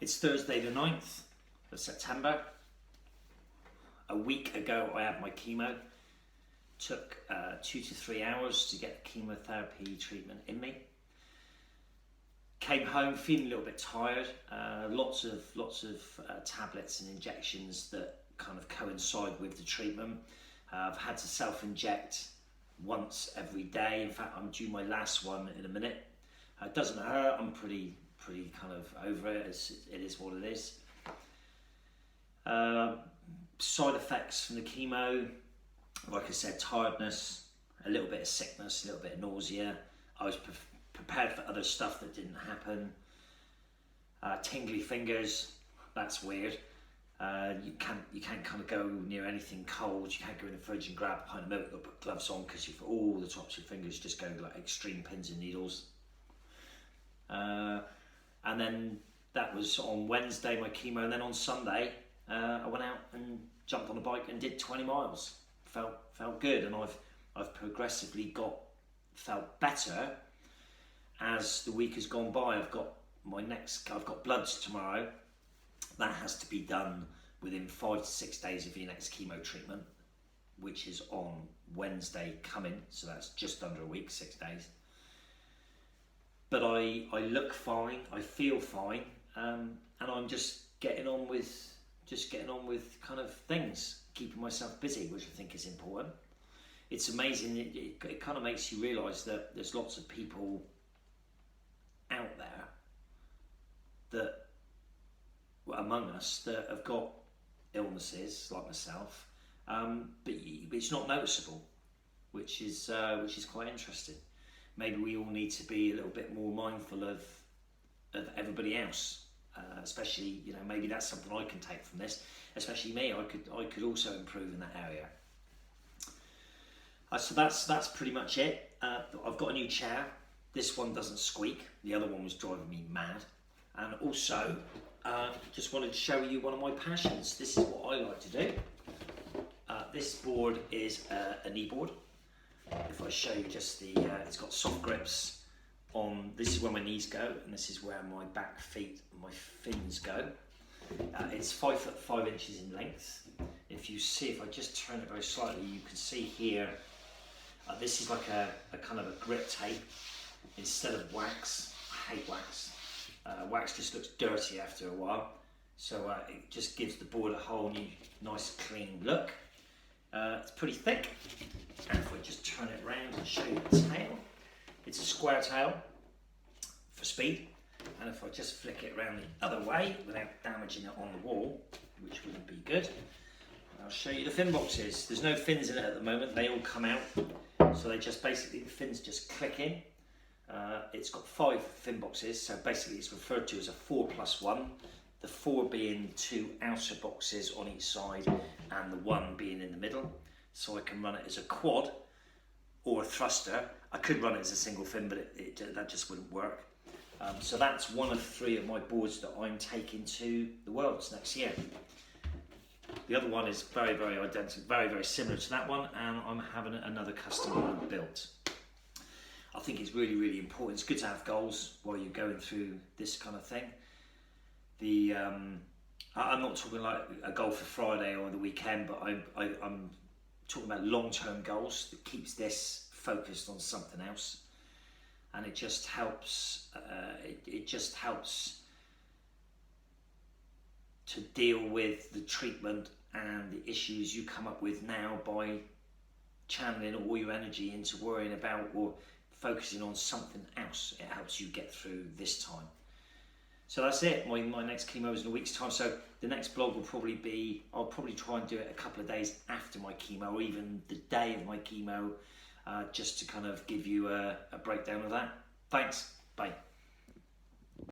It's Thursday the 9th of September. A week ago I had my chemo. Took 2 to 3 hours to get the chemotherapy treatment in me. Came home feeling a little bit tired. Lots of tablets and injections that kind of coincide with the treatment. I've had to self-inject once every day. In fact, I'm due my last one in a minute. It doesn't hurt. I'm pretty kind of over it. It is what it is. Side effects from the chemo, like I said, tiredness, a little bit of sickness, a little bit of nausea. I was prepared for other stuff that didn't happen. Tingly fingers, that's weird. You can't kind of go near anything cold. You can't go in the fridge and grab a pint of milk or put gloves on because all the tops of your fingers just go like extreme pins and needles. And then that was on Wednesday, my chemo, and then on Sunday I went out and jumped on a bike and did 20 miles. Felt good, and I've progressively felt better as the week has gone by. I've got bloods tomorrow. That has to be done within 5 to 6 days of your next chemo treatment, which is on Wednesday coming, so that's just under a week, 6 days. But I look fine, I feel fine, and I'm just getting on with kind of things, keeping myself busy, which I think is important. It's amazing. It kind of makes you realise that there's lots of people out there that among us that have got illnesses like myself, but it's not noticeable, which is quite interesting. Maybe we all need to be a little bit more mindful of everybody else, especially, maybe that's something I can take from this. Especially me, I could also improve in that area. So that's pretty much it. I've got a new chair. This one doesn't squeak. The other one was driving me mad. And also, just wanted to show you one of my passions. This is what I like to do. This board is a knee board. If I show you just it's got soft grips on. This is where my knees go, and this is where my back, feet, and my fins go. It's 5 foot 5 inches in length. If I just turn it very slightly, you can see here. This is like a kind of a grip tape instead of wax. I hate wax. Wax just looks dirty after a while, so it just gives the board a whole new, nice, clean look. It's pretty thick, and if I just turn it around and show you the tail, it's a square tail for speed, and if I just flick it around the other way without damaging it on the wall, which wouldn't be good, I'll show you the fin boxes. There's no fins in it at the moment, they all come out, so they just basically, the fins just click in. It's got 5 fin boxes, so basically it's referred to as a 4+1, the 4 being 2 outer boxes on each side and the 1 being in the middle. So I can run it as a quad or a thruster. I could run it as a single fin, but that just wouldn't work. So that's one of 3 of my boards that I'm taking to the Worlds next year. The other one is very, very identical, very, very similar to that one, and I'm having another custom one built. I think it's really, really important. It's good to have goals while you're going through this kind of thing. I'm not talking like a goal for Friday or the weekend, but I'm talking about long-term goals that keeps this focused on something else, and it just helps. It just helps to deal with the treatment and the issues you come up with now by channeling all your energy into worrying about or focusing on something else. It helps you get through this time. So that's it. My next chemo is in a week's time. So the next blog will probably be, I'll probably try and do it a couple of days after my chemo, or even the day of my chemo, just to kind of give you a breakdown of that. Thanks. Bye.